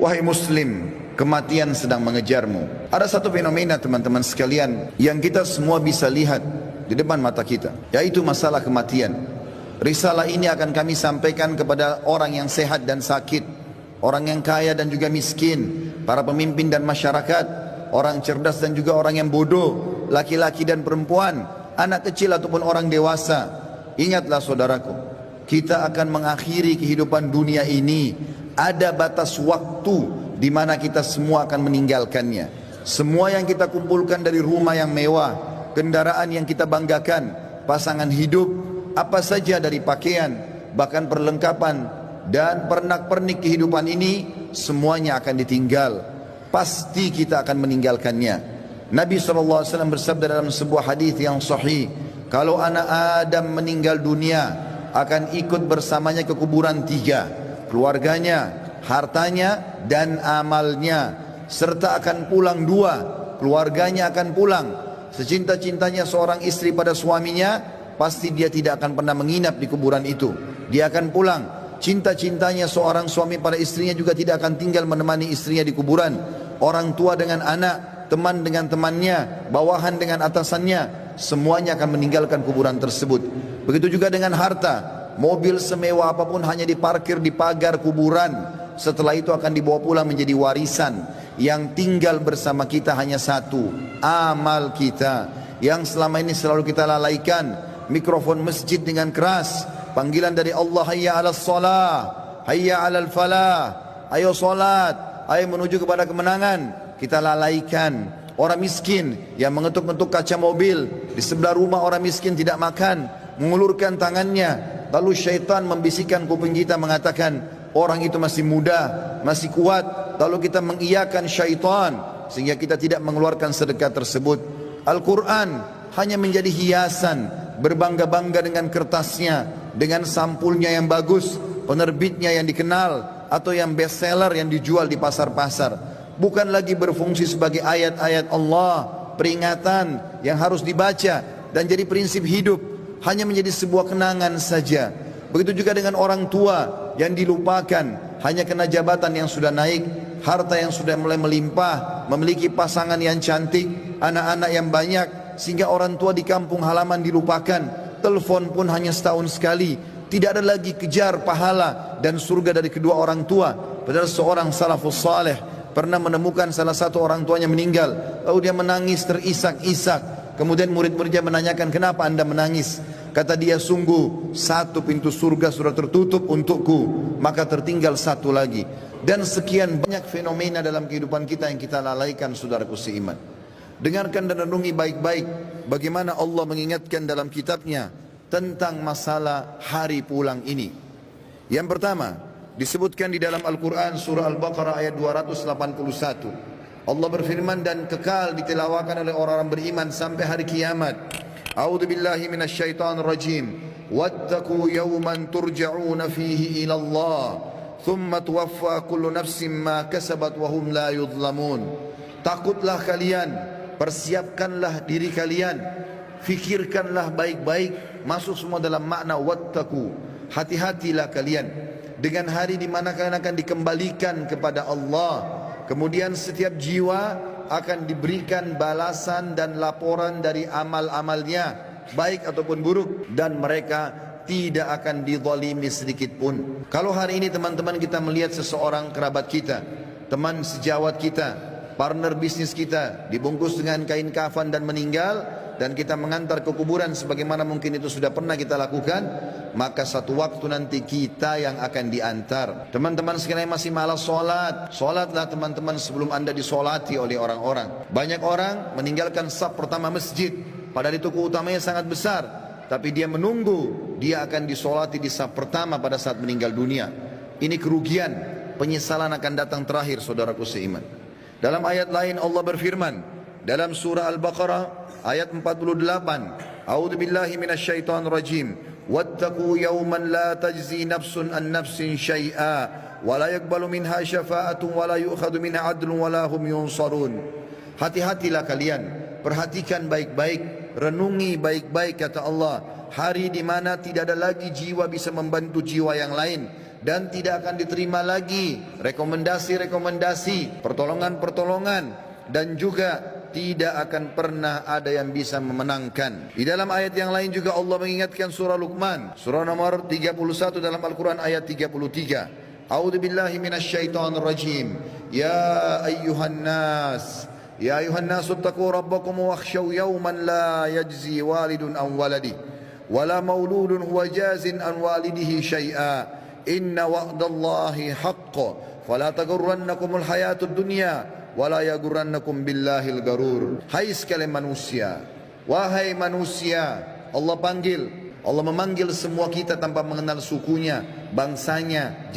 Wahai muslim, kematian sedang mengejarmu. Ada satu fenomena teman-teman sekalian yang kita semua bisa lihat di depan mata kita, yaitu masalah kematian. Risalah ini akan kami sampaikan kepada orang yang sehat dan sakit, orang yang kaya dan juga miskin, para pemimpin dan masyarakat, orang cerdas dan juga orang yang bodoh, laki-laki dan perempuan, anak kecil ataupun orang dewasa. Ingatlah saudaraku, kita akan mengakhiri kehidupan dunia ini. Ada batas waktu di mana kita semua akan meninggalkannya. Semua yang kita kumpulkan dari rumah yang mewah, kendaraan yang kita banggakan, pasangan hidup, apa saja dari pakaian, bahkan perlengkapan dan pernak-pernik kehidupan ini, semuanya akan ditinggal. Pasti kita akan meninggalkannya. Nabi SAW bersabda dalam sebuah hadis yang sahih, kalau anak Adam meninggal dunia, akan ikut bersamanya ke kuburan tiga: keluarganya, hartanya, dan amalnya. Serta akan pulang dua, keluarganya akan pulang. Secinta-cintanya seorang istri pada suaminya, pasti dia tidak akan pernah menginap di kuburan itu. Dia akan pulang. Cinta-cintanya seorang suami pada istrinya juga tidak akan tinggal menemani istrinya di kuburan. Orang tua dengan anak, teman dengan temannya, bawahan dengan atasannya, semuanya akan meninggalkan kuburan tersebut. Begitu juga dengan harta. Mobil semewah apapun hanya diparkir di pagar kuburan. Setelah itu akan dibawa pulang menjadi warisan. Yang tinggal bersama kita hanya satu: amal kita, yang selama ini selalu kita lalaikan. Mikrofon masjid dengan keras, panggilan dari Allah, hayya 'alas shalah, hayya 'alal falah, ayo salat, ayo menuju kepada kemenangan, kita lalaikan. Orang miskin yang mengetuk-ngetuk kaca mobil, di sebelah rumah orang miskin tidak makan, mengulurkan tangannya. Lalu syaitan membisikkan kuping kita mengatakan, orang itu masih muda, masih kuat. Lalu kita mengiyakan syaitan sehingga kita tidak mengeluarkan sedekah tersebut. Al-Quran hanya menjadi hiasan, berbangga-bangga dengan kertasnya, dengan sampulnya yang bagus, penerbitnya yang dikenal, atau yang bestseller yang dijual di pasar-pasar. Bukan lagi berfungsi sebagai ayat-ayat Allah, peringatan yang harus dibaca dan jadi prinsip hidup. Hanya menjadi sebuah kenangan saja. Begitu juga dengan orang tua yang dilupakan, hanya kena jabatan yang sudah naik, harta yang sudah mulai melimpah, memiliki pasangan yang cantik, anak-anak yang banyak, sehingga orang tua di kampung halaman dilupakan. Telepon pun hanya setahun sekali. Tidak ada lagi kejar pahala dan surga dari kedua orang tua. Padahal seorang salafus saleh pernah menemukan salah satu orang tuanya meninggal, lalu dia menangis terisak-isak. Kemudian murid-muridnya menanyakan, kenapa anda menangis? Kata dia, sungguh satu pintu surga sudah tertutup untukku, maka tertinggal satu lagi. Dan sekian banyak fenomena dalam kehidupan kita yang kita lalaikan, saudaraku seiman. Dengarkan dan renungi baik-baik bagaimana Allah mengingatkan dalam kitabnya tentang masalah hari pulang ini. Yang pertama, disebutkan di dalam Al-Quran surah Al-Baqarah ayat 281. Allah berfirman, dan kekal ditilawakan oleh orang-orang beriman sampai hari kiamat. A'udzu billahi minasyaitonir rajim. Wattaqu yawman turja'una fihi ila Allah, thumma tuwaffa kullu nafsin ma kasabat wa hum la yudhlamun. Takutlah kalian, persiapkanlah diri kalian, fikirkanlah baik-baik, masuk semua dalam makna wattaqu. Hati-hatilah kalian dengan hari di mana kalian akan dikembalikan kepada Allah. Kemudian setiap jiwa akan diberikan balasan dan laporan dari amal-amalnya, baik ataupun buruk, dan mereka tidak akan dizalimi sedikit pun. Kalau hari ini teman-teman kita melihat seseorang kerabat kita, teman sejawat kita, partner bisnis kita dibungkus dengan kain kafan dan meninggal, dan kita mengantar ke kuburan sebagaimana mungkin itu sudah pernah kita lakukan, maka satu waktu nanti kita yang akan diantar. Teman-teman sekalian masih malas sholat, sholatlah teman-teman sebelum anda disolati oleh orang-orang. Banyak orang meninggalkan saf pertama masjid, padahal itu keutamanya sangat besar, tapi dia menunggu dia akan disolati di saf pertama pada saat meninggal dunia. Ini kerugian, penyesalan akan datang terakhir, saudaraku seiman. Dalam ayat lain Allah berfirman dalam surah Al-Baqarah ayat 48, A'udzu billahi minasyaitonir rajim. Wattaqu yawman la tajzi nafsun an nafsin syai'a wa la yaqbalu minha syafa'atun wa la yu'khadhu minha 'adlun wa la hum yunsarun. Hati-hatilah kalian, perhatikan baik-baik, renungi baik-baik kata Allah, hari di mana tidak ada lagi jiwa bisa membantu jiwa yang lain, dan tidak akan diterima lagi rekomendasi-rekomendasi, pertolongan-pertolongan, dan juga tidak akan pernah ada yang bisa memenangkan. Di dalam ayat yang lain juga Allah mengingatkan surah Luqman, surah nomor 31 dalam Al-Quran ayat 33. A'udzu billahi minasyaitonir rajim. Ya ayyuhan nas, ya ayyuhan nas ittaqu rabbakum wakhshaw yawman la yajzi walidun an waladi wala mauludun huwa jazin an walidihi syai'a. Inna wa'dallahi haqq fala taghurrannakumul hayatud dunya wala yaghurrannakum billahil garur. Hai sekalian manusia, wahai manusia, Allah memanggil semua kita tanpa mengenal sukunya, bangsanya,